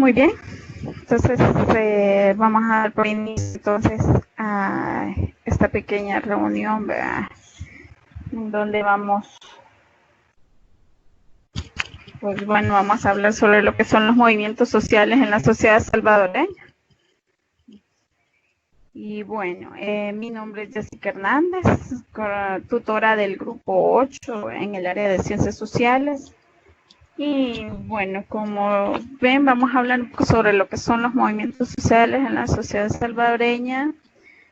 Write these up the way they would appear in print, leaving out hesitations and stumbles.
Muy bien, entonces vamos a dar por inicio entonces a esta pequeña reunión, ¿verdad? En donde vamos a hablar sobre lo que son los movimientos sociales en la sociedad salvadoreña. Y bueno, mi nombre es Jessica Hernández, tutora del grupo 8 en el área de ciencias sociales. Y bueno, como ven, vamos a hablar sobre lo que son los movimientos sociales en la sociedad salvadoreña.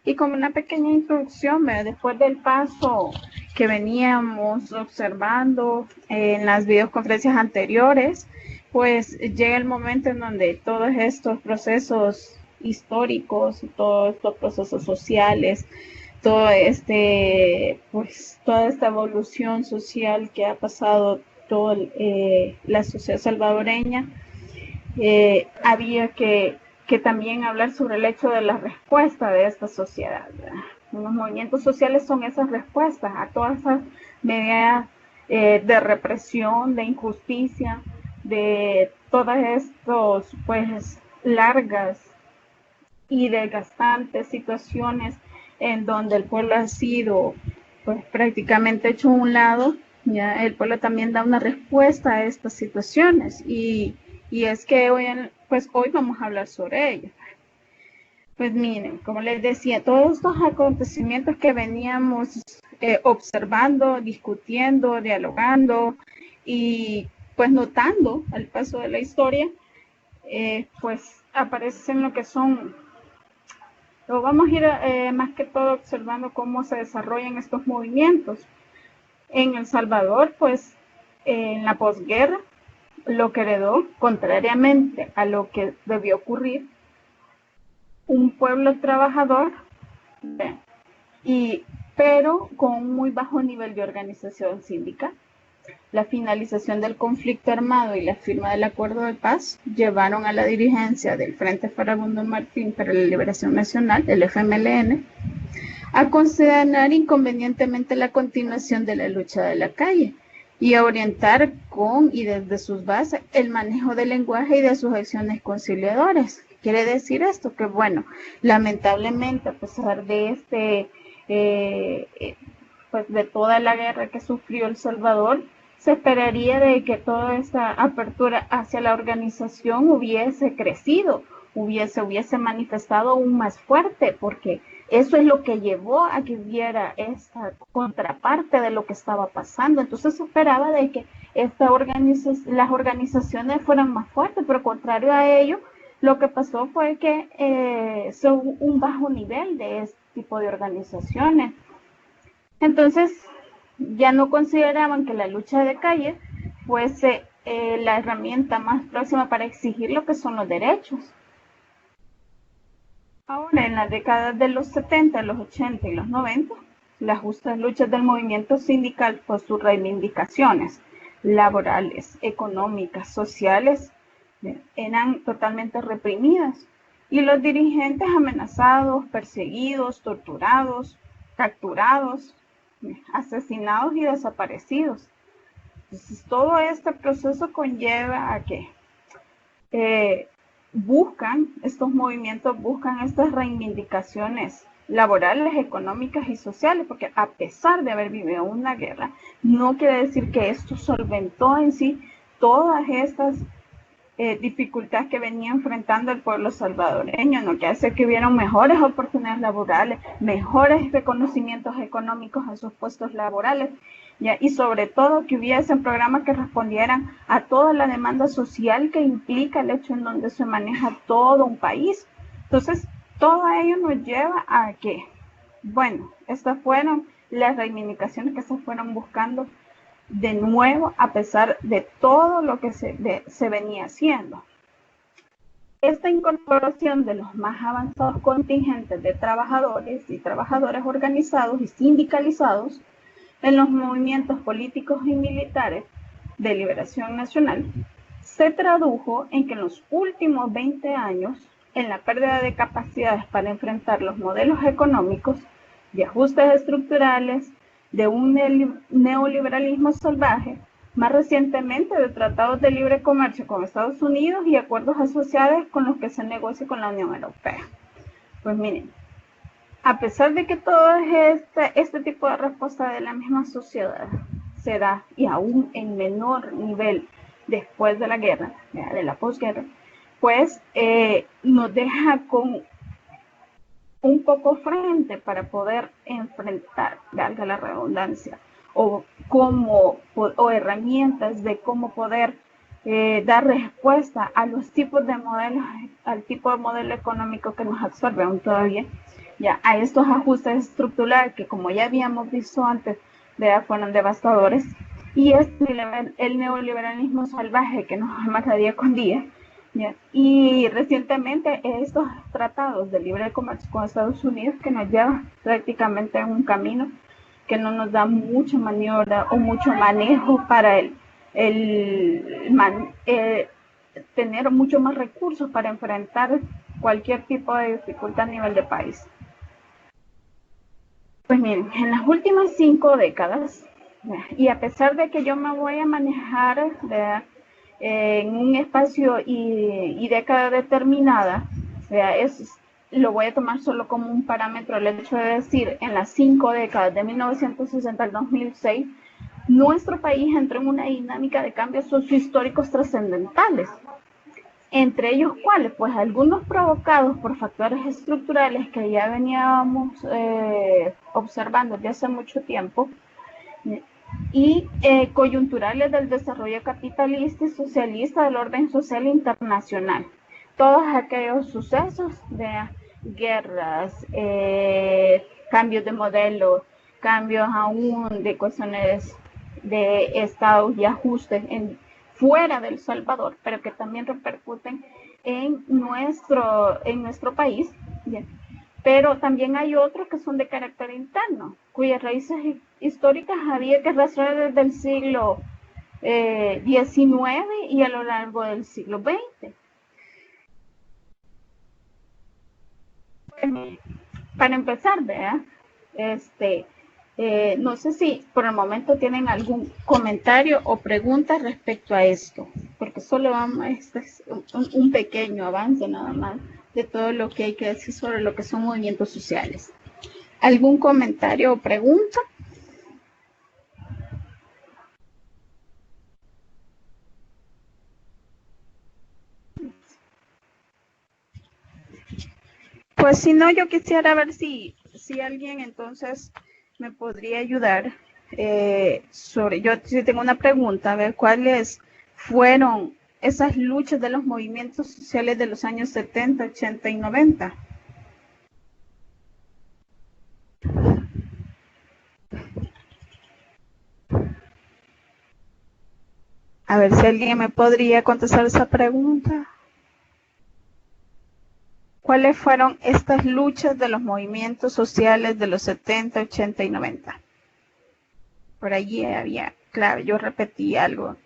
Y como una pequeña introducción, después del paso que veníamos observando en las videoconferencias anteriores, pues llega el momento en donde todos estos procesos históricos, todos estos procesos sociales, toda esta evolución social que ha pasado toda la sociedad salvadoreña, había que también hablar sobre el hecho de la respuesta de esta sociedad, ¿verdad? Los movimientos sociales son esas respuestas a todas esas medidas de represión, de injusticia, de todas estas largas y desgastantes situaciones en donde el pueblo ha sido prácticamente hecho a un lado. Ya el pueblo también da una respuesta a estas situaciones y es que hoy vamos a hablar sobre ello. Pues miren, como les decía, todos estos acontecimientos que veníamos observando, discutiendo, dialogando y pues notando al paso de la historia, pues aparecen lo que son, lo vamos a ir más que todo observando cómo se desarrollan estos movimientos. En El Salvador, pues en la posguerra, lo que heredó, contrariamente a lo que debió ocurrir, un pueblo trabajador, pero con un muy bajo nivel de organización sindical. La finalización del conflicto armado y la firma del acuerdo de paz llevaron a la dirigencia del Frente Farabundo Martín para la Liberación Nacional, el FMLN, a considerar inconvenientemente la continuación de la lucha de la calle y a orientar con y desde sus bases el manejo del lenguaje y de sus acciones conciliadoras. Quiere decir esto que, bueno, lamentablemente, a pesar de de toda la guerra que sufrió El Salvador, se esperaría de que toda esta apertura hacia la organización hubiese crecido, hubiese manifestado aún más fuerte, porque eso es lo que llevó a que hubiera esta contraparte de lo que estaba pasando. Entonces se esperaba de que las organizaciones fueran más fuertes, pero contrario a ello, lo que pasó fue que hubo un bajo nivel de este tipo de organizaciones. Entonces ya no consideraban que la lucha de calle fuese la herramienta más próxima para exigir lo que son los derechos. Ahora, en las décadas de los 70, los 80 y los 90, las justas luchas del movimiento sindical por sus reivindicaciones laborales, económicas, sociales, eran totalmente reprimidas y los dirigentes amenazados, perseguidos, torturados, capturados, asesinados y desaparecidos. Entonces, todo este proceso conlleva a que estos movimientos buscan estas reivindicaciones laborales, económicas y sociales, porque a pesar de haber vivido una guerra, no quiere decir que esto solventó en sí todas estas dificultades que venía enfrentando el pueblo salvadoreño. No quiere decir que hubieran mejores oportunidades laborales, mejores reconocimientos económicos a sus puestos laborales, ¿ya? Y sobre todo que hubiesen programas que respondieran a toda la demanda social que implica el hecho en donde se maneja todo un país. Entonces, todo ello nos lleva a que, bueno, estas fueron las reivindicaciones que se fueron buscando de nuevo, a pesar de todo lo que se venía haciendo. Esta incorporación de los más avanzados contingentes de trabajadores y trabajadoras organizados y sindicalizados en los movimientos políticos y militares de liberación nacional se tradujo en que en los últimos 20 años, en la pérdida de capacidades para enfrentar los modelos económicos, de ajustes estructurales, de un neoliberalismo salvaje, más recientemente de tratados de libre comercio con Estados Unidos y acuerdos asociados con los que se negocia con la Unión Europea. Pues miren, a pesar de que todo este tipo de respuesta de la misma sociedad se da, y aún en menor nivel después de la guerra, de la posguerra, pues nos deja con un poco frente para poder enfrentar, valga la redundancia, o herramientas de cómo poder dar respuesta a los tipos de modelos, al tipo de modelo económico que nos absorbe aún todavía, ya a estos ajustes estructurales que, como ya habíamos visto antes, fueron devastadores, y el neoliberalismo salvaje que nos mata día con día. Yeah. Y recientemente estos tratados de libre comercio con Estados Unidos que nos llevan prácticamente en un camino que no nos da mucha maniobra o mucho manejo para tener mucho más recursos para enfrentar cualquier tipo de dificultad a nivel de país. Pues miren, en las últimas 5 décadas, y a pesar de que yo me voy a manejar en un espacio y década determinada, lo voy a tomar solo como un parámetro, el hecho de decir, en las 5 décadas de 1960 al 2006, nuestro país entró en una dinámica de cambios sociohistóricos trascendentales. Entre ellos, ¿cuáles? Pues algunos provocados por factores estructurales que ya veníamos observando desde hace mucho tiempo, y coyunturales del desarrollo capitalista y socialista del orden social internacional. Todos aquellos sucesos de guerras, cambios de modelo, cambios aún de cuestiones de estados y ajustes fuera del Salvador, pero que también repercuten en nuestro país. Bien. Pero también hay otros que son de carácter interno, cuyas raíces históricas había que rastrear desde el siglo XIX y a lo largo del siglo XX. Para empezar, ¿verdad? No sé si por el momento tienen algún comentario o pregunta respecto a esto, porque solo este es un pequeño avance nada más de todo lo que hay que decir sobre lo que son movimientos sociales. ¿Algún comentario o pregunta? Pues si no, yo quisiera ver si alguien entonces me podría ayudar yo sí tengo una pregunta, a ver cuáles fueron esas luchas de los movimientos sociales de los años 70, 80 y 90. A ver si alguien me podría contestar esa pregunta. ¿Cuáles fueron estas luchas de los movimientos sociales de los 70, 80 y 90? Por allí había, claro, yo repetí algo,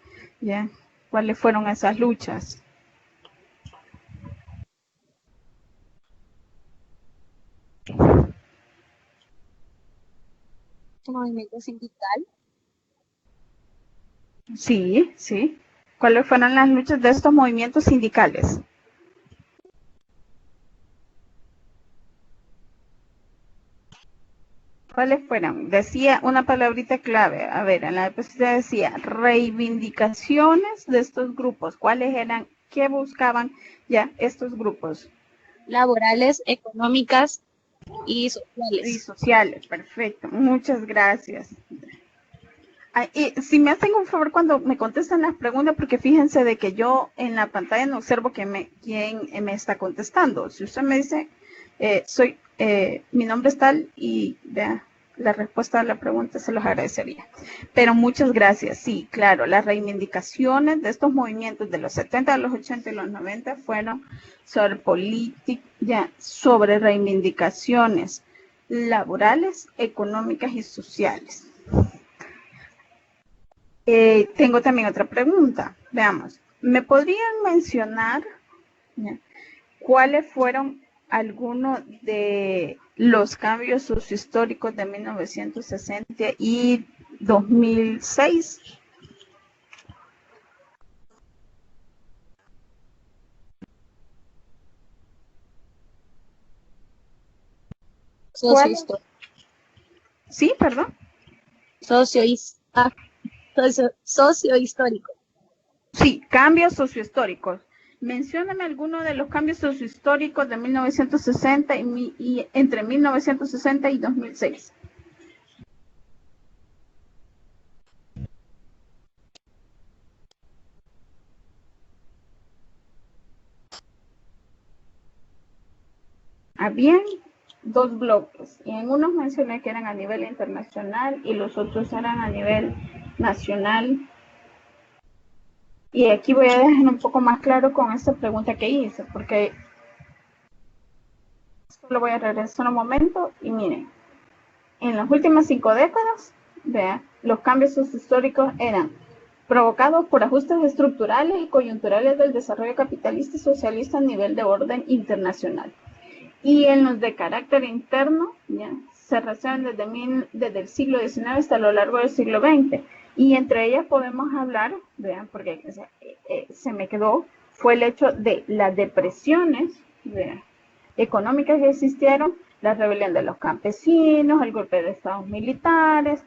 ¿ya? ¿Cuáles fueron esas luchas? Movimiento sindical. Sí, sí. ¿Cuáles fueron las luchas de estos movimientos sindicales? ¿Cuáles fueron? Decía una palabrita clave. A ver, en la diapositiva decía reivindicaciones de estos grupos. ¿Cuáles eran? ¿Qué buscaban ya estos grupos? Laborales, económicas y sociales. Y sociales, perfecto. Muchas gracias. Y si me hacen un favor cuando me contestan las preguntas, porque fíjense de que yo en la pantalla no observo quién me está contestando. Si usted me dice, mi nombre es tal y vea la respuesta a la pregunta, se los agradecería. Pero muchas gracias. Sí, claro, las reivindicaciones de estos movimientos de los 70, los 80 y los 90 fueron sobre política, sobre reivindicaciones laborales, económicas y sociales. Tengo también otra pregunta. Veamos, ¿me podrían mencionar cuáles fueron algunos de los cambios sociohistóricos de 1960 y 2006? ¿Cuál? Sociohistórico. Sí, perdón. Sociohistórico. Sí, cambios sociohistóricos. Mencióname alguno de los cambios sociohistóricos de 1960 y entre 1960 y 2006. Habían dos bloques y en unos mencioné que eran a nivel internacional y los otros eran a nivel nacional. Y aquí voy a dejar un poco más claro con esta pregunta que hice, porque solo voy a regresar un momento y miren, en las últimas 5 décadas, vean, los cambios sociohistóricos eran provocados por ajustes estructurales y coyunturales del desarrollo capitalista y socialista a nivel de orden internacional. Y en los de carácter interno, ¿ya? Se rastrean desde el siglo XIX hasta lo largo del siglo XX. Y entre ellas podemos hablar, vean, porque se me quedó, fue el hecho de las depresiones, vean, económicas que existieron, la rebelión de los campesinos, el golpe de estados militares,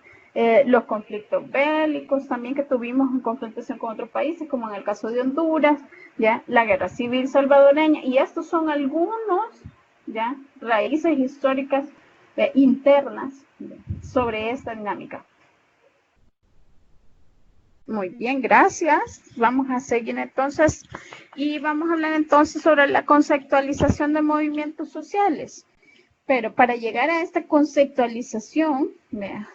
los conflictos bélicos también que tuvimos en confrontación con otros países, como en el caso de Honduras, ¿ya? La guerra civil salvadoreña, y estos son algunos, ¿ya? Raíces históricas internas sobre esta dinámica. Muy bien, gracias. Vamos a seguir entonces y vamos a hablar entonces sobre la conceptualización de movimientos sociales. Pero para llegar a esta conceptualización,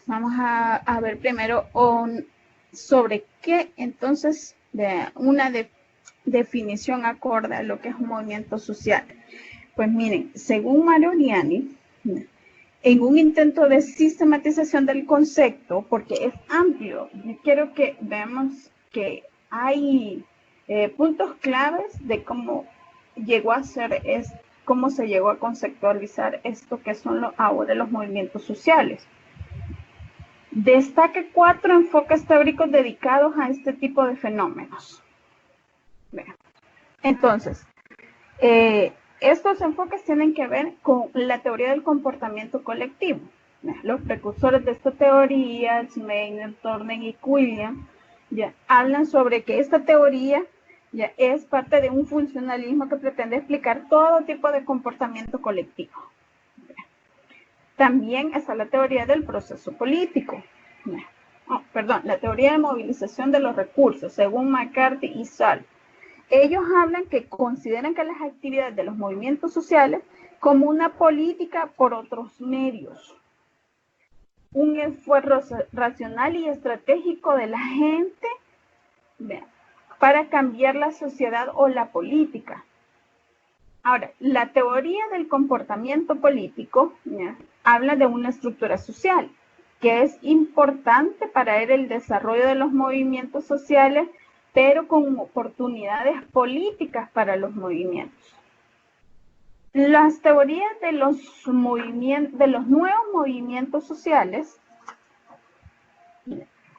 vamos a ver primero sobre qué entonces una definición acorde a lo que es un movimiento social. Pues miren, según Marigliani, en un intento de sistematización del concepto, porque es amplio, yo quiero que veamos que hay puntos claves de cómo llegó a ser, cómo se llegó a conceptualizar esto que son ahora los movimientos sociales. Destaca 4 enfoques teóricos dedicados a este tipo de fenómenos. Vean. Entonces, estos enfoques tienen que ver con la teoría del comportamiento colectivo. Los precursores de esta teoría, Schmeiner, Thornden y Quilliam, ya hablan sobre que esta teoría ya es parte de un funcionalismo que pretende explicar todo tipo de comportamiento colectivo. También está la teoría del proceso político. La teoría de movilización de los recursos, según McCarthy y Saul. Ellos hablan que consideran que las actividades de los movimientos sociales como una política por otros medios. Un esfuerzo racional y estratégico de la gente para cambiar la sociedad o la política. Ahora, la teoría del comportamiento político habla de una estructura social que es importante para el desarrollo de los movimientos sociales, pero con oportunidades políticas para los movimientos. Las teorías de los nuevos movimientos sociales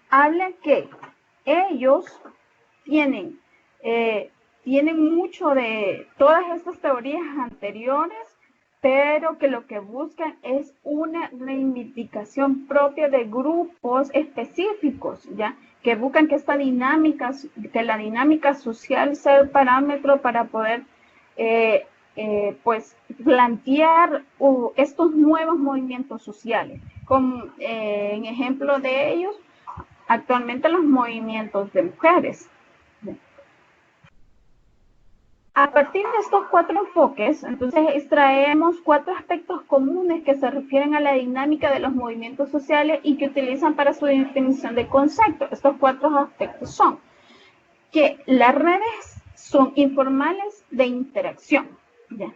hablan que ellos tienen mucho de todas estas teorías anteriores, pero que lo que buscan es una reivindicación propia de grupos específicos, ¿ya? Que buscan que la dinámica social sea el parámetro para poder pues plantear estos nuevos movimientos sociales. Como en ejemplo de ellos, actualmente los movimientos de mujeres. A partir de estos 4 enfoques, entonces extraemos 4 aspectos comunes que se refieren a la dinámica de los movimientos sociales y que utilizan para su definición de concepto. Estos 4 aspectos son que las redes son informales de interacción. ¿Ya?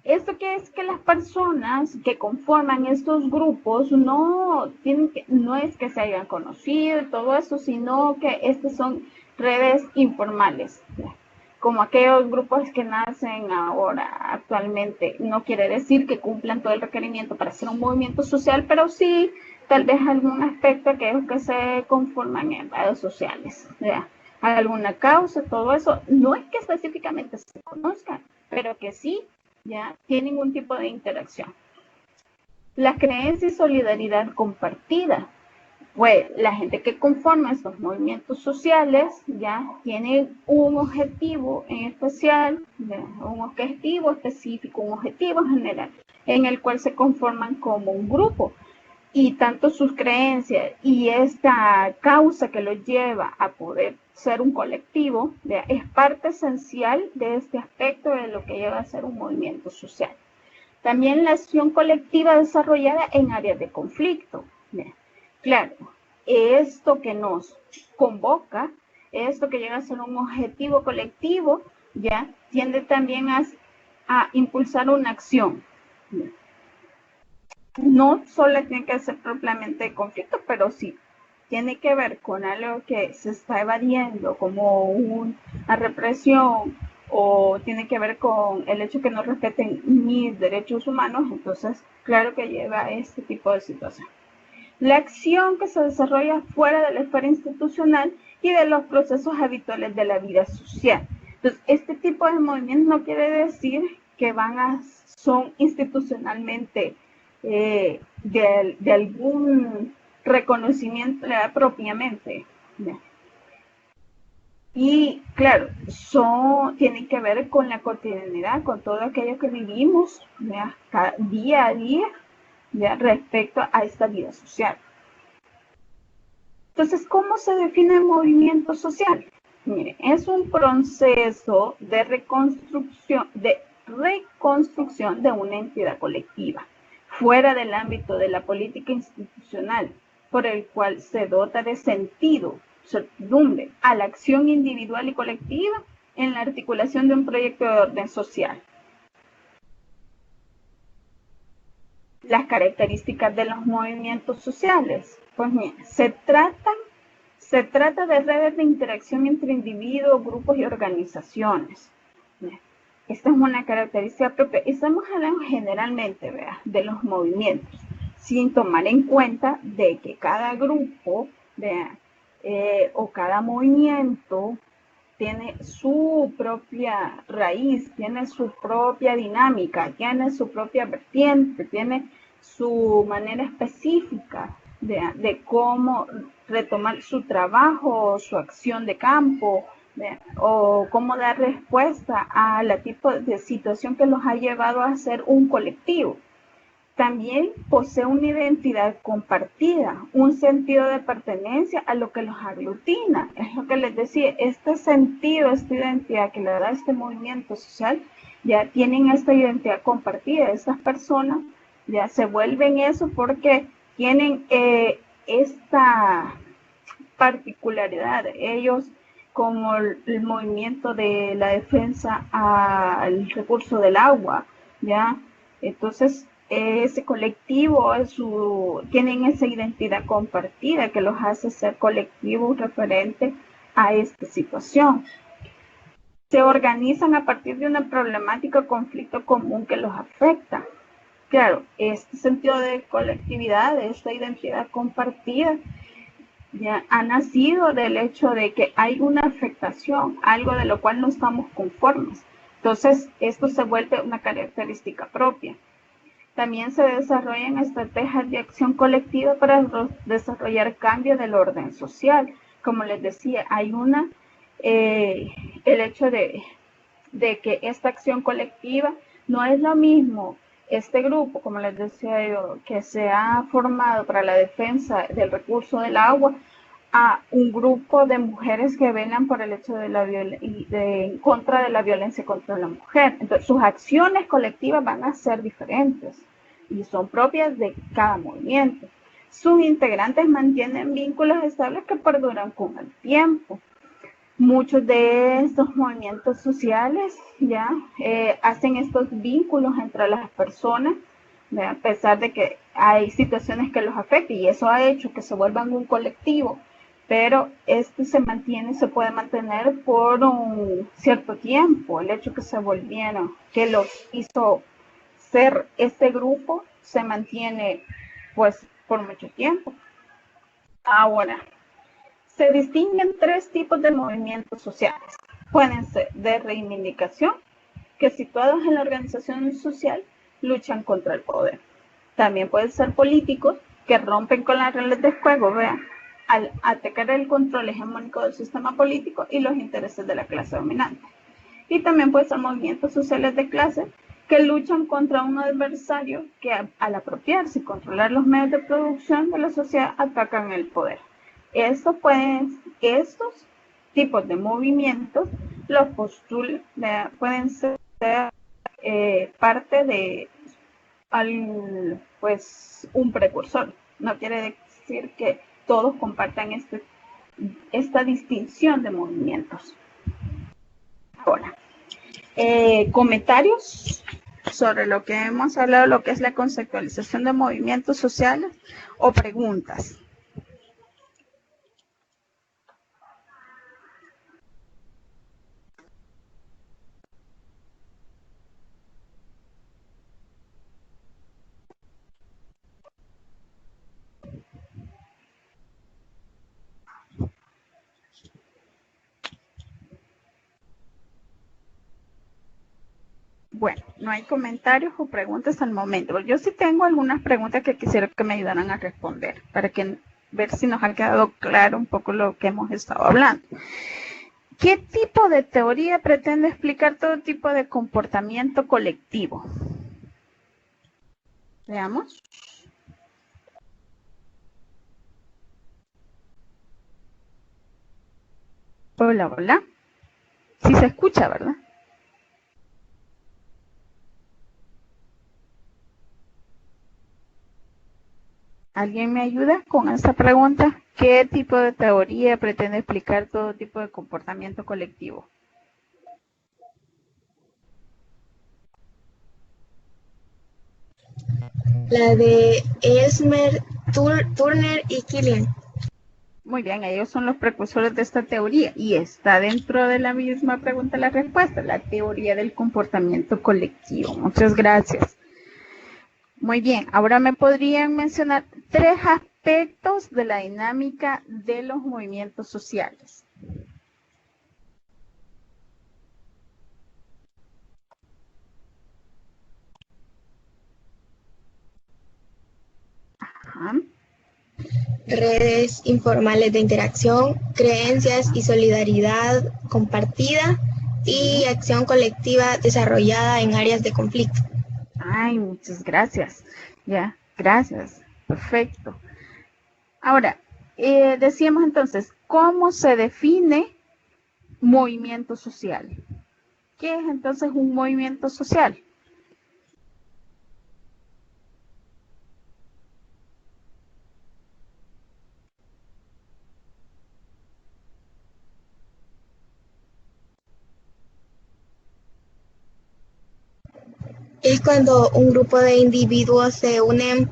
Esto que es que las personas que conforman estos grupos no es que se hayan conocido y todo eso, sino que estas son redes informales. ¿Ya? Como aquellos grupos que nacen ahora, actualmente, no quiere decir que cumplan todo el requerimiento para ser un movimiento social, pero sí, tal vez algún aspecto aquellos que se conforman en redes sociales, ¿ya? Alguna causa, todo eso, no es que específicamente se conozcan, pero que sí, ya, tienen un tipo de interacción. La creencia y solidaridad compartida. Pues la gente que conforma estos movimientos sociales ya tiene un objetivo en especial, un objetivo específico, un objetivo general, en el cual se conforman como un grupo. Y tanto sus creencias y esta causa que los lleva a poder ser un colectivo es parte esencial de este aspecto de lo que lleva a ser un movimiento social. También la acción colectiva desarrollada en áreas de conflicto. Claro, esto que nos convoca, esto que llega a ser un objetivo colectivo, ya tiende también a impulsar una acción. No solo tiene que ser propiamente de conflicto, pero sí tiene que ver con algo que se está evadiendo como una represión o tiene que ver con el hecho que no respeten mis derechos humanos, entonces claro que lleva a este tipo de situación. La acción que se desarrolla fuera de la esfera institucional y de los procesos habituales de la vida social. Entonces, este tipo de movimientos no quiere decir que son institucionalmente de algún reconocimiento propiamente. Y claro, tienen que ver con la cotidianidad, con todo aquello que vivimos día a día respecto a esta vida social. Entonces, ¿cómo se define el movimiento social? Mire, es un proceso de reconstrucción de una entidad colectiva, fuera del ámbito de la política institucional, por el cual se dota de sentido, certidumbre a la acción individual y colectiva en la articulación de un proyecto de orden social. Las características de los movimientos sociales. Pues mira, se trata de redes de interacción entre individuos, grupos y organizaciones. Esta es una característica propia. Estamos hablando generalmente de los movimientos, sin tomar en cuenta de que cada grupo o cada movimiento tiene su propia raíz, tiene su propia dinámica, tiene su propia vertiente, tiene su manera específica de cómo retomar su trabajo, su acción de campo, o cómo dar respuesta a la tipo de situación que los ha llevado a ser un colectivo. También posee una identidad compartida, un sentido de pertenencia a lo que los aglutina. Es lo que les decía, este sentido, esta identidad que le da este movimiento social, ya tienen esta identidad compartida. Estas personas ya se vuelven eso porque tienen esta particularidad. Ellos, como el movimiento de la defensa al recurso del agua, ¿ya? Entonces, ese colectivo tienen esa identidad compartida que los hace ser colectivos referente a esta situación. Se organizan a partir de una problemática o conflicto común que los afecta. Claro, este sentido de colectividad, de esta identidad compartida, ya ha nacido del hecho de que hay una afectación, algo de lo cual no estamos conformes. Entonces, esto se vuelve una característica propia. También se desarrollan estrategias de acción colectiva para desarrollar cambios del orden social. Como les decía, hay el hecho de que esta acción colectiva no es lo mismo este grupo, como les decía yo, que se ha formado para la defensa del recurso del agua, a un grupo de mujeres que velan por el hecho en contra de la violencia contra la mujer. Entonces, sus acciones colectivas van a ser diferentes y son propias de cada movimiento. Sus integrantes mantienen vínculos estables que perduran con el tiempo. Muchos de estos movimientos sociales ya hacen estos vínculos entre las personas, a pesar de que hay situaciones que los afectan, y eso ha hecho que se vuelvan un colectivo, pero este se puede mantener por un cierto tiempo. El hecho que se volvieron, que los hizo ser este grupo, se mantiene pues por mucho tiempo. Ahora, se distinguen tres tipos de movimientos sociales. Pueden ser de reivindicación, que situados en la organización social luchan contra el poder. También pueden ser políticos que rompen con las reglas de juego, vean, al atacar el control hegemónico del sistema político y los intereses de la clase dominante. Y también pueden ser movimientos sociales de clase que luchan contra un adversario que al apropiarse y controlar los medios de producción de la sociedad atacan el poder. Estos tipos de movimientos los pueden ser parte de un precursor. No quiere decir que todos compartan esta distinción de movimientos. Ahora, comentarios sobre lo que hemos hablado, lo que es la conceptualización de movimientos sociales o preguntas. Bueno, no hay comentarios o preguntas al momento. Yo sí tengo algunas preguntas que quisiera que me ayudaran a responder para ver si nos ha quedado claro un poco lo que hemos estado hablando. ¿Qué tipo de teoría pretende explicar todo tipo de comportamiento colectivo? Veamos. Hola, hola. Sí se escucha, ¿verdad? ¿Alguien me ayuda con esta pregunta? ¿Qué tipo de teoría pretende explicar todo tipo de comportamiento colectivo? La de Esmer, Turner y Killian. Muy bien, ellos son los precursores de esta teoría y está dentro de la misma pregunta la respuesta, la teoría del comportamiento colectivo. Muchas gracias. Muy bien, ahora me podrían mencionar 3 aspectos de la dinámica de los movimientos sociales. Ajá. Redes informales de interacción, creencias y solidaridad compartida y acción colectiva desarrollada en áreas de conflicto. Ay, muchas gracias. Ya, gracias. Perfecto. Ahora, decíamos entonces, ¿cómo se define movimiento social? ¿Qué es entonces un movimiento social? Es cuando un grupo de individuos se unen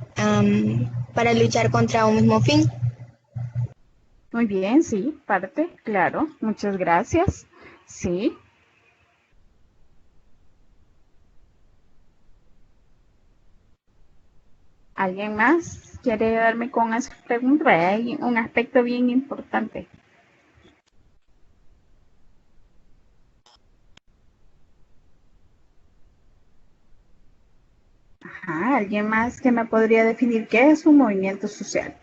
para luchar contra un mismo fin. Muy bien, sí, parte, claro. Muchas gracias. Sí. ¿Alguien más quiere ayudarme con esa pregunta? Hay un aspecto bien importante. Ajá, ¿alguien más que me podría definir qué es un movimiento social?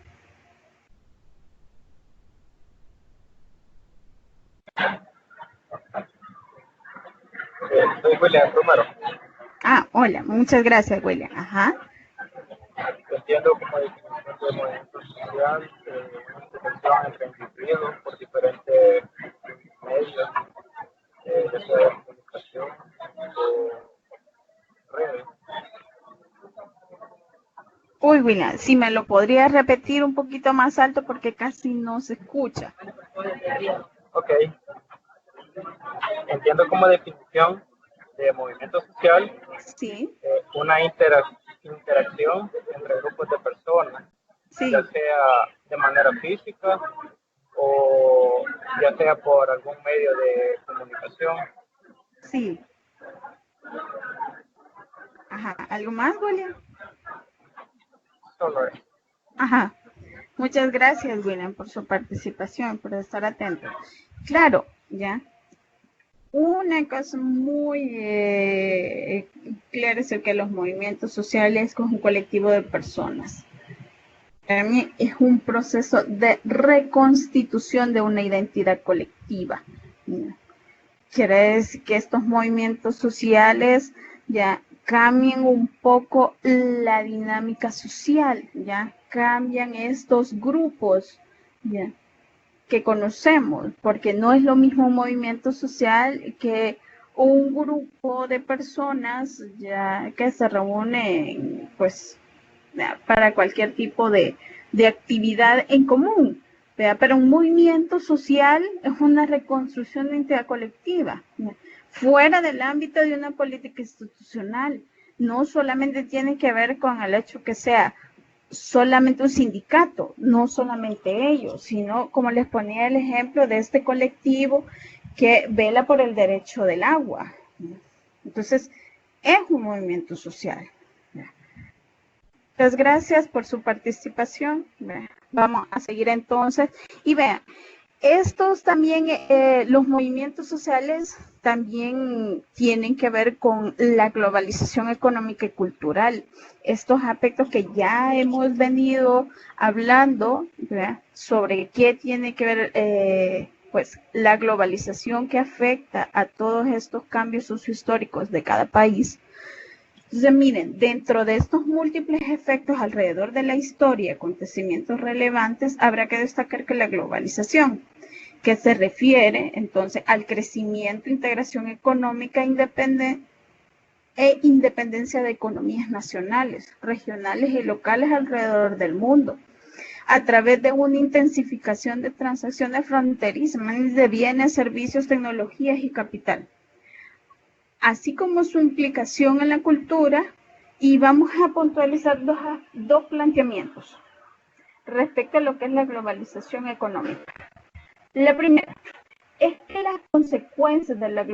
Soy William Romero. Ah, hola, muchas gracias, William. Ajá. Entiendo como definición de movimiento social, una interacción entre individuos por diferentes medios, ya sea de comunicación o redes. Uy, William, si me lo podría repetir un poquito más alto porque casi no se escucha. Ok. Entiendo como definición de movimiento social Sí, una interacción entre grupos de personas, sí, ya sea de manera física o ya sea por algún medio de comunicación. sí. Ajá, ¿algo más, William? Solo eso. Ajá. Muchas gracias, William, por su participación, por estar atento. Claro, ya. Una cosa muy quiere decir que los movimientos sociales es un colectivo de personas. Para mí es un proceso de reconstitución de una identidad colectiva. Quiere decir que estos movimientos sociales ya cambian un poco la dinámica social, ya cambian estos grupos, ya, que conocemos, porque no es lo mismo un movimiento social que un grupo de personas ya que se reúnen pues para cualquier tipo de actividad en común, ¿verdad? Pero un movimiento social es una reconstrucción de identidad colectiva, ¿verdad? Fuera del ámbito de una política institucional. No solamente tiene que ver con el hecho que sea solamente un sindicato, no solamente ellos, sino como les ponía el ejemplo de este colectivo que vela por el derecho del agua. Entonces, es un movimiento social. Muchas gracias por su participación. Vamos a seguir entonces. Y vean, estos también, los movimientos sociales también tienen que ver con la globalización económica y cultural. Estos aspectos que ya hemos venido hablando, ¿verdad? Sobre qué tiene que ver pues la globalización que afecta a todos estos cambios sociohistóricos de cada país. Entonces, miren, dentro de estos múltiples efectos alrededor de la historia, acontecimientos relevantes, habrá que destacar que la globalización, que se refiere entonces al crecimiento, integración económica e independencia de economías nacionales, regionales y locales alrededor del mundo, a través de una intensificación de transacciones fronterizas de bienes, servicios, tecnologías y capital, así como su implicación en la cultura, y vamos a puntualizar dos planteamientos respecto a lo que es la globalización económica. La primera es que las consecuencias de la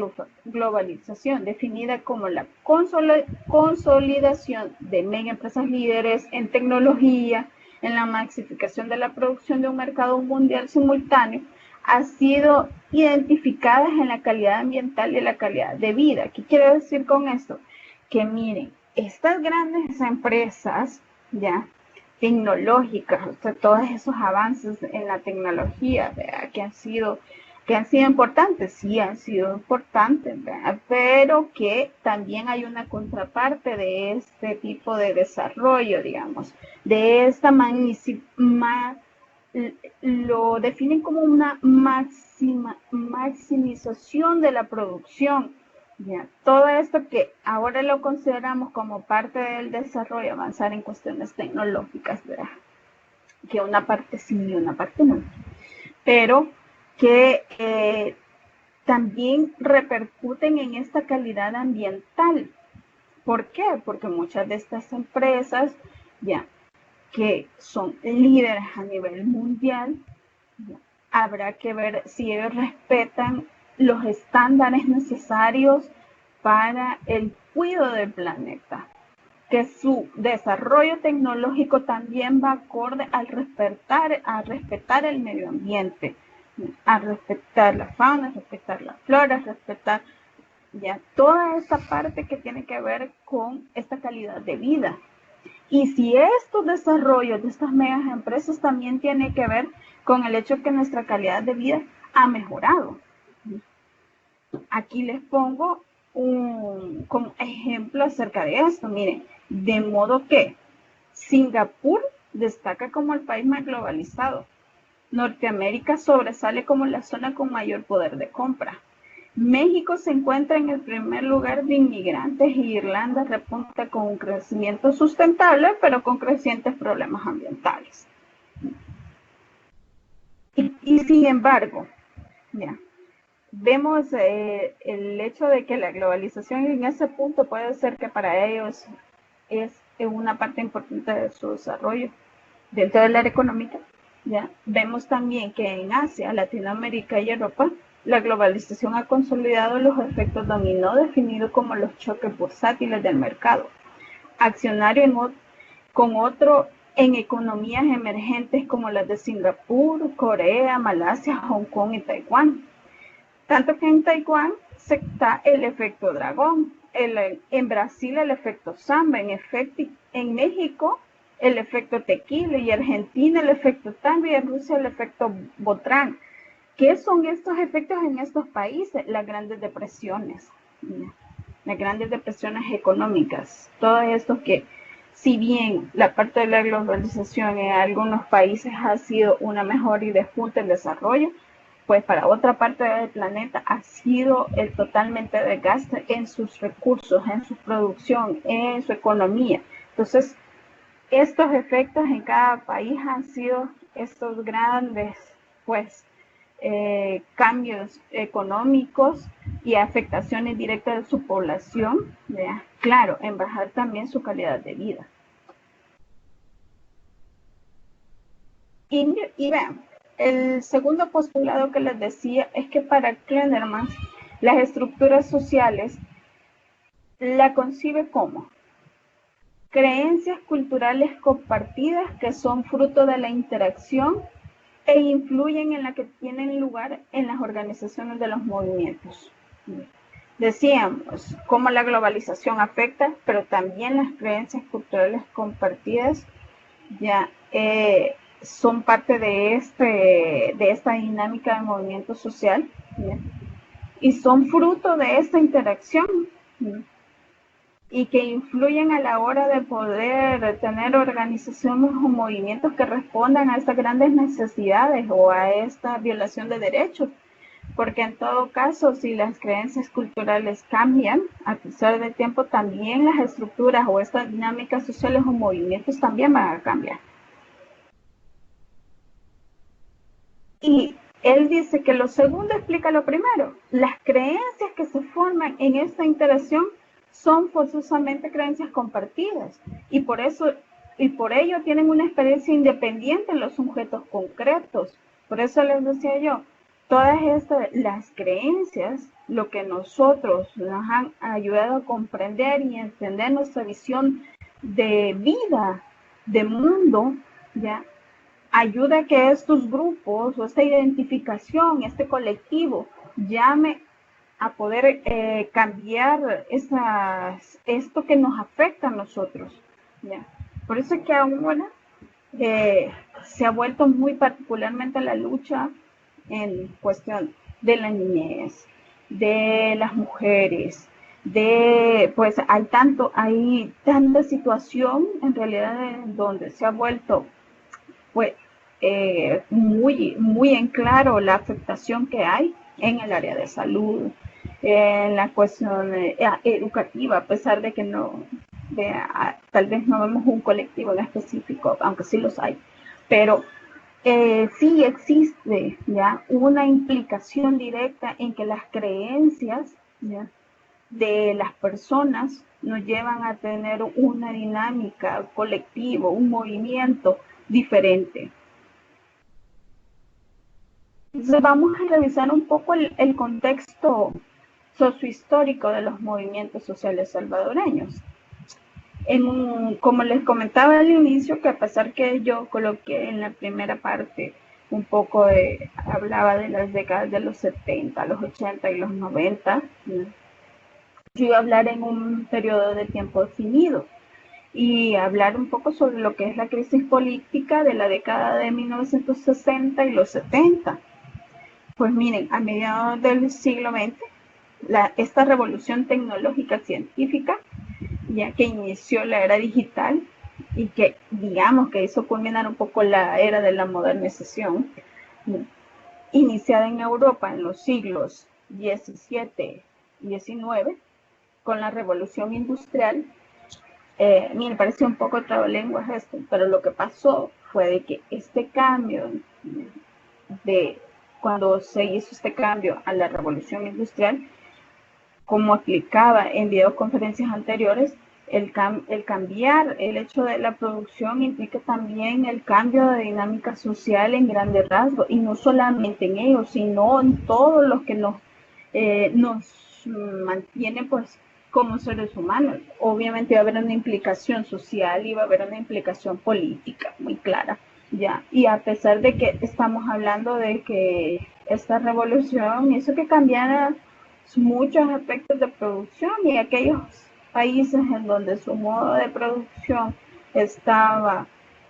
globalización, definida como la consolidación de mega empresas líderes en tecnología, en la masificación de la producción de un mercado mundial simultáneo, ha sido identificadas en la calidad ambiental y la calidad de vida. ¿Qué quiero decir con esto? Que miren, estas grandes empresas ya tecnológicas, o sea, todos esos avances en la tecnología, ¿verdad? que han sido importantes, sí han sido importantes, ¿verdad? Pero que también hay una contraparte de este tipo de desarrollo, digamos, de esta lo definen como una maximización de la producción. Ya, todo esto que ahora lo consideramos como parte del desarrollo, avanzar en cuestiones tecnológicas, ¿verdad? Que una parte sí y una parte no. Pero que también repercuten en esta calidad ambiental. ¿Por qué? Porque muchas de estas empresas ya que son líderes a nivel mundial, habrá que ver si ellos respetan los estándares necesarios para el cuidado del planeta, que su desarrollo tecnológico también va acorde al respetar el medio ambiente, a respetar la fauna, a respetar la flora, a respetar ya toda esta parte que tiene que ver con esta calidad de vida. Y si estos desarrollos de estas megas empresas también tiene que ver con el hecho que nuestra calidad de vida ha mejorado. Aquí les pongo como ejemplo acerca de esto. Miren, de modo que Singapur destaca como el país más globalizado. Norteamérica sobresale como la zona con mayor poder de compra. México se encuentra en el primer lugar de inmigrantes y Irlanda repunta con un crecimiento sustentable, pero con crecientes problemas ambientales. Y sin embargo, ya, vemos el hecho de que la globalización en ese punto puede ser que para ellos es una parte importante de su desarrollo dentro del área económica. Ya vemos también que en Asia, Latinoamérica y Europa, la globalización ha consolidado los efectos dominó definidos como los choques bursátiles del mercado accionario con otro en economías emergentes como las de Singapur, Corea, Malasia, Hong Kong y Taiwán. Tanto que en Taiwán se está el efecto dragón, en Brasil el efecto samba, en México el efecto tequila, y Argentina el efecto tango, y en Rusia el efecto botrán. ¿Qué son estos efectos en estos países? Las grandes depresiones económicas, todo esto que, si bien la parte de la globalización en algunos países ha sido una mejora y despunte en desarrollo, pues para otra parte del planeta ha sido el totalmente desgaste en sus recursos, en su producción, en su economía. Entonces, estos efectos en cada país han sido estos grandes, pues, cambios económicos y afectaciones directas de su población, ¿verdad? Claro, en bajar también su calidad de vida. Y vean, el segundo postulado que les decía es que para Kleinerman las estructuras sociales la concibe como creencias culturales compartidas que son fruto de la interacción e influyen en la que tienen lugar en las organizaciones de los movimientos. Decíamos cómo la globalización afecta, pero también las creencias culturales compartidas ya son parte de esta dinámica de movimiento social, ¿ya? Y son fruto de esta interacción, ¿ya? Y que influyen a la hora de poder tener organizaciones o movimientos que respondan a estas grandes necesidades o a esta violación de derechos. Porque en todo caso, si las creencias culturales cambian, a pesar del tiempo, también las estructuras o estas dinámicas sociales o movimientos también van a cambiar. Y él dice que lo segundo explica lo primero. Las creencias que se forman en esta interacción son forzosamente creencias compartidas y por ello tienen una experiencia independiente en los sujetos concretos. Por eso les decía yo, todas las creencias, lo que nosotros nos han ayudado a comprender y entender nuestra visión de vida, de mundo, ¿ya? Ayuda a que estos grupos o esta identificación, este colectivo, llame a poder cambiar esto que nos afecta a nosotros, ¿ya? Por eso es que ahora se ha vuelto muy particularmente la lucha en cuestión de la niñez, de las mujeres, pues hay tanta situación en realidad donde se ha vuelto pues muy en claro la afectación que hay en el área de salud, en la cuestión educativa, a pesar de que tal vez no vemos un colectivo en específico, aunque sí los hay, pero sí existe ya una implicación directa en que las creencias, ¿ya?, de las personas nos llevan a tener una dinámica colectiva, un movimiento diferente. Entonces vamos a revisar un poco el contexto sociohistórico de los movimientos sociales salvadoreños. Como les comentaba al inicio, que a pesar que yo coloqué en la primera parte un poco hablaba de las décadas de los 70, los 80 y los 90, yo iba a hablar en un periodo de tiempo definido y hablar un poco sobre lo que es la crisis política de la década de 1960 y los 70. Pues miren, a mediados del siglo XX, esta revolución tecnológica científica, ya que inició la era digital y que digamos que hizo culminar un poco la era de la modernización, iniciada en Europa en los siglos XVII y XIX, con la revolución industrial. Me parece un poco trabalenguas esto, pero lo que pasó fue de que este cambio cuando se hizo este cambio a la revolución industrial, como explicaba en videoconferencias anteriores, el cambiar el hecho de la producción implica también el cambio de dinámica social en grandes rasgos, y no solamente en ellos, sino en todos los que nos mantiene pues como seres humanos. Obviamente va a haber una implicación social y va a haber una implicación política muy clara, ¿ya? Y a pesar de que estamos hablando de que esta revolución hizo que cambiara muchos aspectos de producción, y aquellos países en donde su modo de producción estaba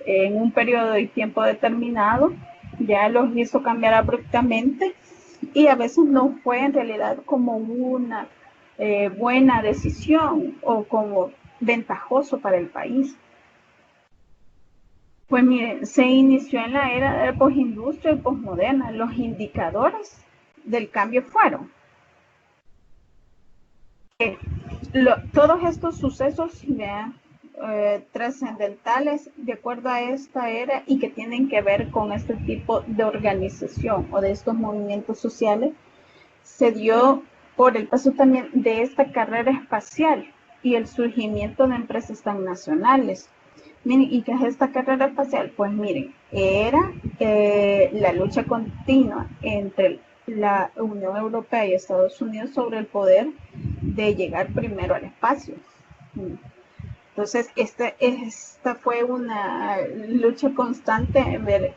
en un periodo de tiempo determinado, ya los hizo cambiar abruptamente, y a veces no fue en realidad como una buena decisión o como ventajoso para el país. Pues miren, se inició en la era de la posindustria y posmoderna. Los indicadores del cambio fueron todos estos sucesos trascendentales de acuerdo a esta era y que tienen que ver con este tipo de organización o de estos movimientos sociales, se dio por el paso también de esta carrera espacial y el surgimiento de empresas transnacionales. Miren, ¿y qué es esta carrera espacial? Pues miren, era la lucha continua entre la Unión Europea y Estados Unidos sobre el poder de llegar primero al espacio. Entonces, esta fue una lucha constante en ver,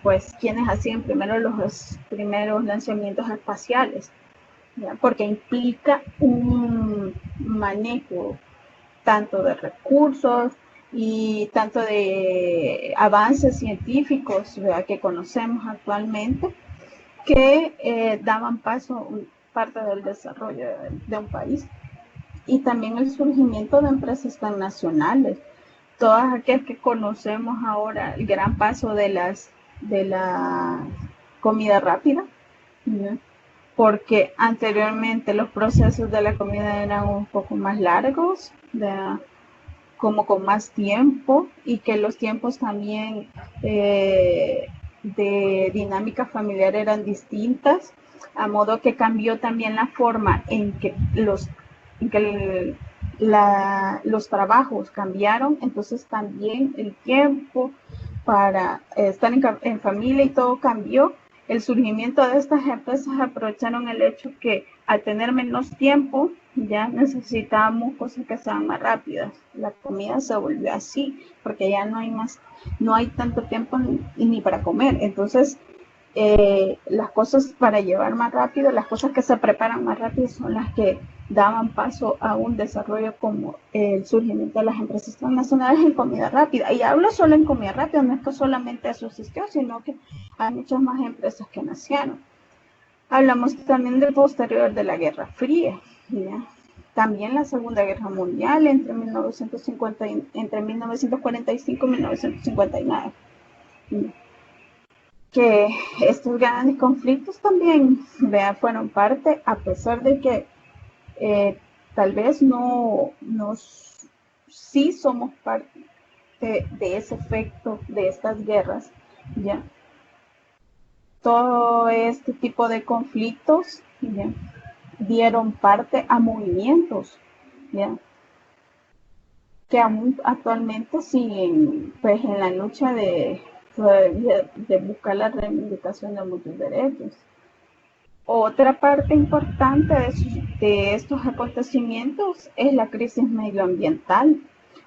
pues, quiénes hacían primero los primeros lanzamientos espaciales, ¿ya? Porque implica un manejo tanto de recursos y tanto de avances científicos, ¿verdad?, que conocemos actualmente, que daban paso a parte del desarrollo de un país. Y también el surgimiento de empresas transnacionales, todas aquellas que conocemos ahora, el gran paso de la comida rápida, ¿sí? Porque anteriormente los procesos de la comida eran un poco más largos, como con más tiempo, y que los tiempos también de dinámica familiar eran distintas, a modo que cambió también la forma en que los trabajos cambiaron. Entonces también el tiempo para estar en familia y todo cambió. El surgimiento de estas empresas aprovecharon el hecho que al tener menos tiempo ya necesitábamos cosas que sean más rápidas. La comida se volvió así porque ya no hay tanto tiempo ni para comer. Entonces las cosas para llevar más rápido, las cosas que se preparan más rápido son las que daban paso a un desarrollo como el surgimiento de las empresas transnacionales en comida rápida. Y hablo solo en comida rápida, no es que solamente eso existió, sino que hay muchas más empresas que nacieron. Hablamos también del posterior de la Guerra Fría, ¿ya? También la Segunda Guerra Mundial entre 1945 y 1959. ¿Ya? Que estos grandes conflictos también fueron parte, a pesar de que tal vez sí somos parte de ese efecto de estas guerras, ¿ya? Todo este tipo de conflictos, ¿ya?, dieron parte a movimientos, ¿ya?, que aún actualmente siguen, pues, en la lucha de buscar la reivindicación de muchos derechos. Otra parte importante de estos acontecimientos es la crisis medioambiental.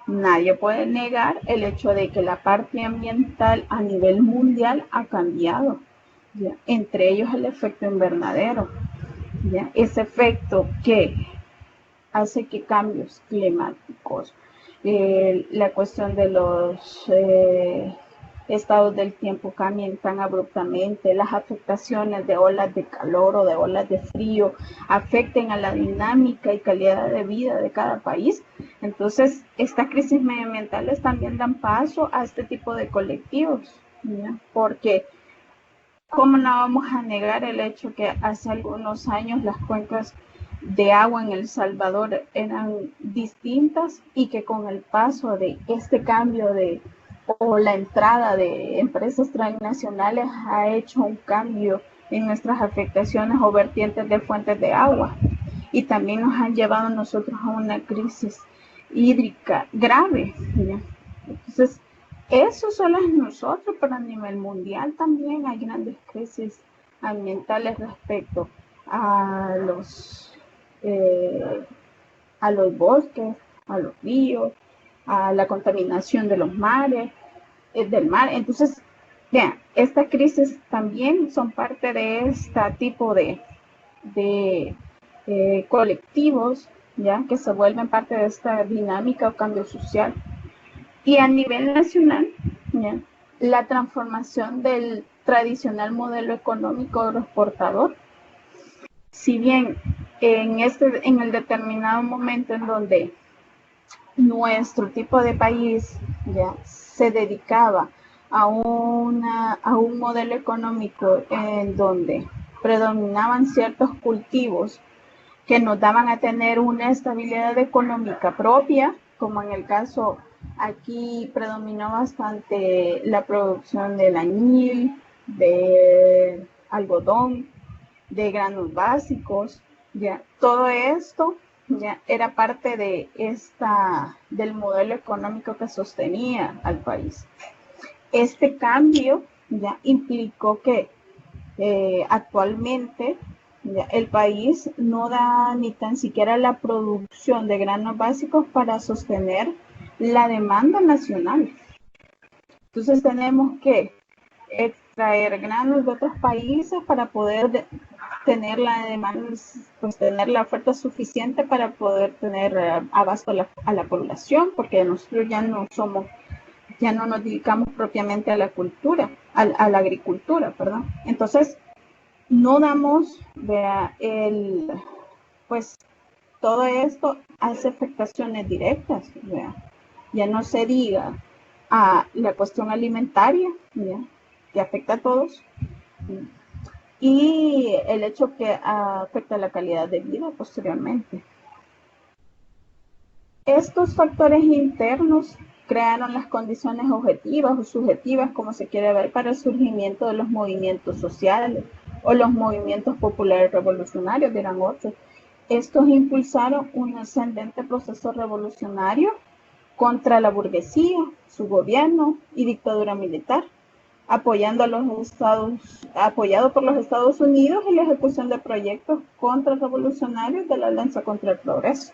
Nadie puede negar el hecho de que la parte ambiental a nivel mundial ha cambiado, ¿ya?, entre ellos el efecto invernadero, ¿ya?, ese efecto que hace que cambios climáticos, la cuestión de los estados del tiempo cambien tan abruptamente, las afectaciones de olas de calor o de olas de frío afecten a la dinámica y calidad de vida de cada país. Entonces, estas crisis medioambientales también dan paso a este tipo de colectivos, ¿ya?, porque ¿cómo no vamos a negar el hecho que hace algunos años las cuencas de agua en El Salvador eran distintas y que con el paso de este cambio o la entrada de empresas transnacionales ha hecho un cambio en nuestras afectaciones o vertientes de fuentes de agua, y también nos han llevado a nosotros a una crisis hídrica grave, ¿ya? Entonces, eso solo es nosotros, pero a nivel mundial también hay grandes crisis ambientales respecto a los bosques, a los ríos, a la contaminación de los mares, del mar. Entonces, vean, estas crisis también son parte de este tipo de colectivos, ya que se vuelven parte de esta dinámica o cambio social. Y a nivel nacional, ¿ya?, la transformación del tradicional modelo económico agroexportador. Si bien en el determinado momento en donde nuestro tipo de país ya se dedicaba a un modelo económico en donde predominaban ciertos cultivos que nos daban a tener una estabilidad económica propia, como en el caso aquí predominó bastante la producción del añil, de algodón, de granos básicos, ya todo esto ya era parte de del modelo económico que sostenía al país. Este cambio ya implicó que actualmente ya el país no da ni tan siquiera la producción de granos básicos para sostener la demanda nacional. Entonces tenemos que extraer granos de otros países para poder tener la demanda, pues tener la oferta suficiente para poder tener abasto a la población, porque nosotros ya no nos dedicamos propiamente a la cultura, a la agricultura, perdón. Entonces, no damos, pues todo esto hace afectaciones directas, ya no se diga a la cuestión alimentaria, que afecta a todos, y el hecho que afecta la calidad de vida posteriormente. Estos factores internos crearon las condiciones objetivas o subjetivas, como se quiere ver, para el surgimiento de los movimientos sociales o los movimientos populares revolucionarios, dirán otros. Estos impulsaron un ascendente proceso revolucionario contra la burguesía, su gobierno y dictadura militar, apoyado por los Estados Unidos en la ejecución de proyectos contrarrevolucionarios de la Alianza contra el Progreso.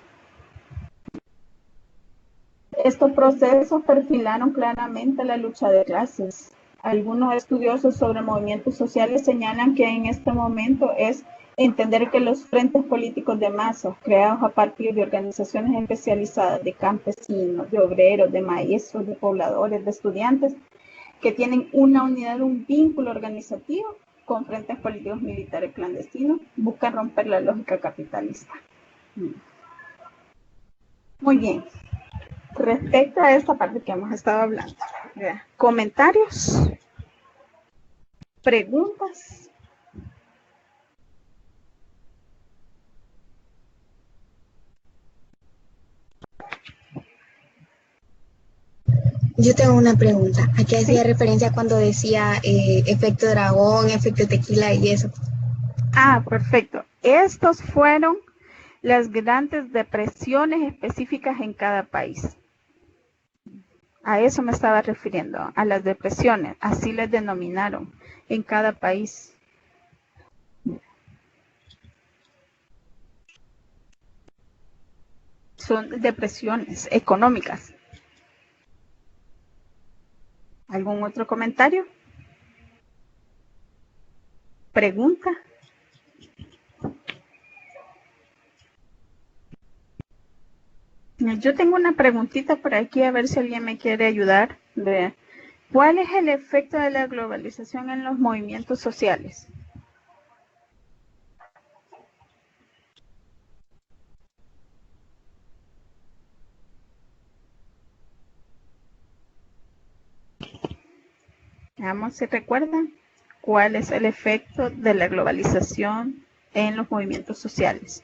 Estos procesos perfilaron claramente la lucha de clases. Algunos estudiosos sobre movimientos sociales señalan que en este momento es entender que los frentes políticos de masas, creados a partir de organizaciones especializadas de campesinos, de obreros, de maestros, de pobladores, de estudiantes, que tienen una unidad, un vínculo organizativo con frentes políticos militares clandestinos, buscan romper la lógica capitalista. Muy bien. Respecto a esta parte que hemos estado hablando, ¿comentarios? ¿Preguntas? Yo tengo una pregunta. ¿A qué hacía referencia cuando decía efecto dragón, efecto tequila y eso? Ah, perfecto. Estos fueron las grandes depresiones específicas en cada país. A eso me estaba refiriendo, a las depresiones, así les denominaron en cada país. Son depresiones económicas. ¿Algún otro comentario? ¿Pregunta? Yo tengo una preguntita por aquí, a ver si alguien me quiere ayudar. ¿Cuál es el efecto de la globalización en los movimientos sociales? Veamos si recuerdan cuál es el efecto de la globalización en los movimientos sociales.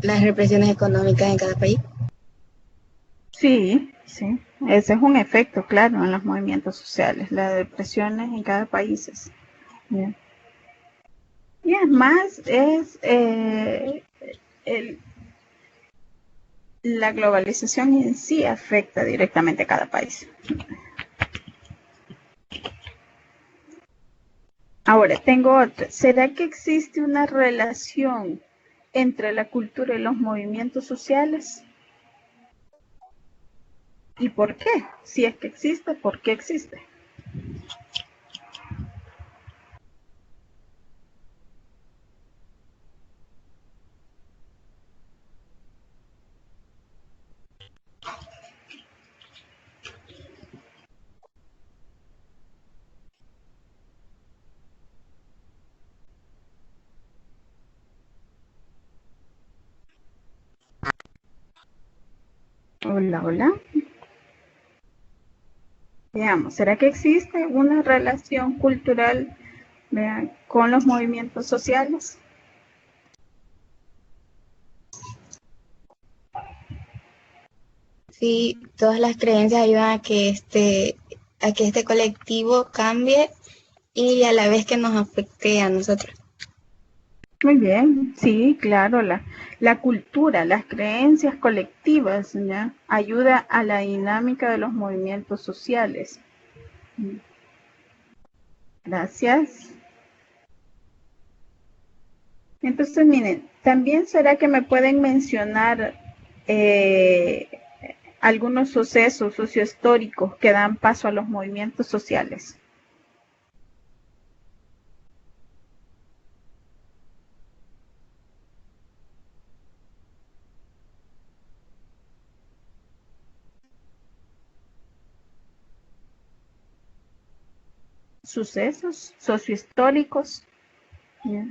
Las represiones económicas en cada país. Sí, sí. Ese es un efecto, claro, en los movimientos sociales, las depresiones en cada país. Bien. Y además es la globalización en sí afecta directamente a cada país. Ahora, tengo otra. ¿Será que existe una relación entre la cultura y los movimientos sociales? ¿Y por qué? Si es que existe, ¿por qué existe? Hola, hola. Veamos, ¿será que existe una relación cultural, vean, con los movimientos sociales? Sí, todas las creencias ayudan a que este colectivo cambie y a la vez que nos afecte a nosotros. Muy bien, sí, claro, la cultura, las creencias colectivas, ¿ya? Ayuda a la dinámica de los movimientos sociales. Gracias. Entonces, miren, también será que me pueden mencionar algunos sucesos sociohistóricos que dan paso a los movimientos sociales. Sucesos sociohistóricos, ¿ya?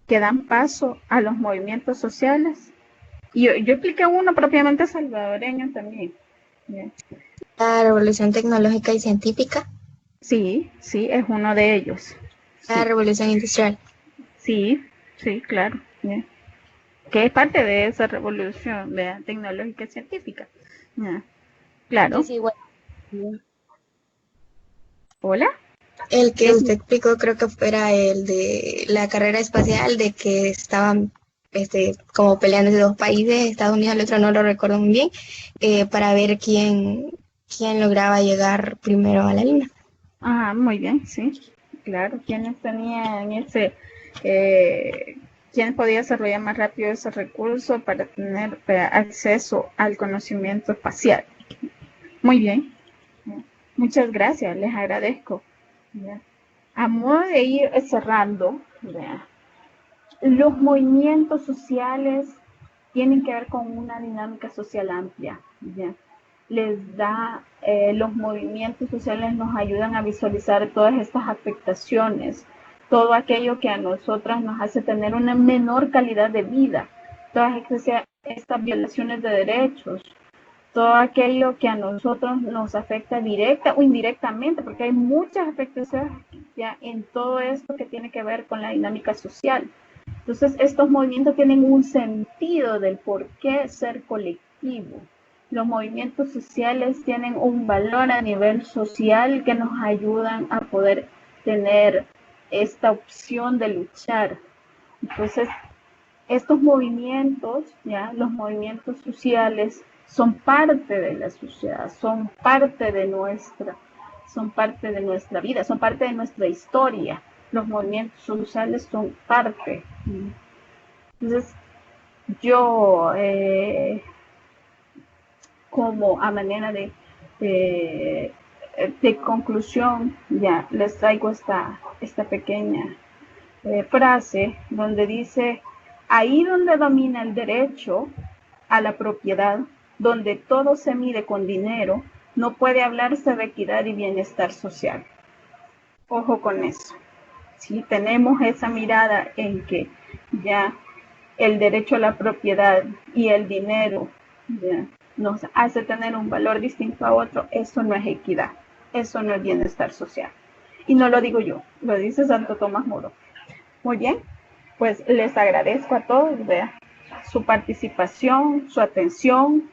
Que dan paso a los movimientos sociales. Y yo expliqué uno propiamente salvadoreño también, ¿ya? La revolución tecnológica y científica, Sí, sí, es uno de ellos. la Sí, revolución industrial. sí, sí, claro, ¿ya? Que es parte de esa revolución, ¿verdad? Tecnológica y científica. ¿Ya? Sí, Claro. sí, bueno. Hola. El que Es, usted explicó creo que fuera el de la carrera espacial, de que estaban como peleando de dos países, Estados Unidos, el otro no lo recuerdo muy bien, para ver quién lograba llegar primero a la luna. Ah, muy bien, sí, claro. ¿Quiénes tenían eh, quién podía desarrollar más rápido ese recurso para tener acceso al conocimiento espacial? Muy bien, muchas gracias, les agradezco. ¿Ya? A modo de ir cerrando, ¿ya? Los movimientos sociales tienen que ver con una dinámica social amplia, ¿ya? Les da, los movimientos sociales nos ayudan a visualizar todas estas afectaciones, todo aquello que a nosotras nos hace tener una menor calidad de vida, todas estas violaciones de derechos, todo aquello que a nosotros nos afecta directa o indirectamente, porque hay muchas afectaciones ya en todo esto que tiene que ver con la dinámica social. Entonces, estos movimientos tienen un sentido del por qué ser colectivo. Los movimientos sociales tienen un valor a nivel social que nos ayudan a poder tener esta opción de luchar. Entonces, estos movimientos, ¿ya? Los movimientos sociales son parte de la sociedad, son parte de nuestra vida, son parte de nuestra historia. Los movimientos sociales son parte. Entonces, yo, como a manera de, de conclusión, ya les traigo esta pequeña frase donde dice, ahí donde domina el derecho a la propiedad, donde todo se mide con dinero, no puede hablarse de equidad y bienestar social. Ojo con eso. Si tenemos esa mirada en que ya el derecho a la propiedad y el dinero ya nos hace tener un valor distinto a otro, eso no es equidad, eso no es bienestar social. Y no lo digo yo, lo dice Santo Tomás Moro. Muy bien, pues les agradezco a todos, vea, su participación, su atención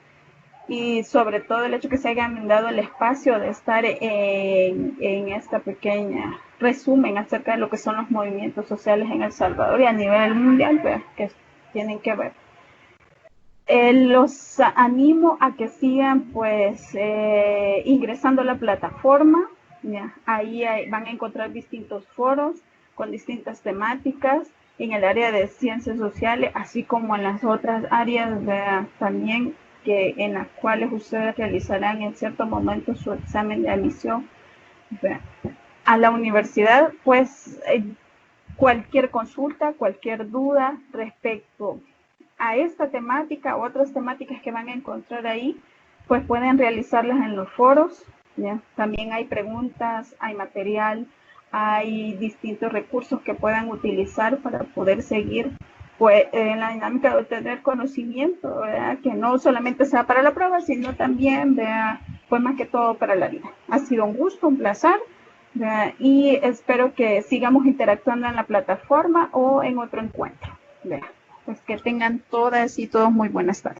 y sobre todo el hecho que se hayan dado el espacio de estar en esta pequeña resumen acerca de lo que son los movimientos sociales en El Salvador y a nivel mundial, vea, que tienen que ver. Los animo a que sigan pues ingresando a la plataforma, ¿ya? Ahí van a encontrar distintos foros con distintas temáticas en el área de ciencias sociales, así como en las otras áreas también que en las cuales ustedes realizarán en cierto momento su examen de admisión a la universidad, pues cualquier consulta, cualquier duda respecto a esta temática o otras temáticas que van a encontrar ahí, pues pueden realizarlas en los foros, ¿ya? También hay preguntas, hay material, hay distintos recursos que puedan utilizar para poder seguir pues en la dinámica de obtener conocimiento, ¿verdad? Que no solamente sea para la prueba, sino también, ¿verdad? Pues más que todo para la vida. Ha sido un gusto, un placer, ¿verdad? Y espero que sigamos interactuando en la plataforma o en otro encuentro, ¿verdad? Pues que tengan todas y todos muy buenas tardes.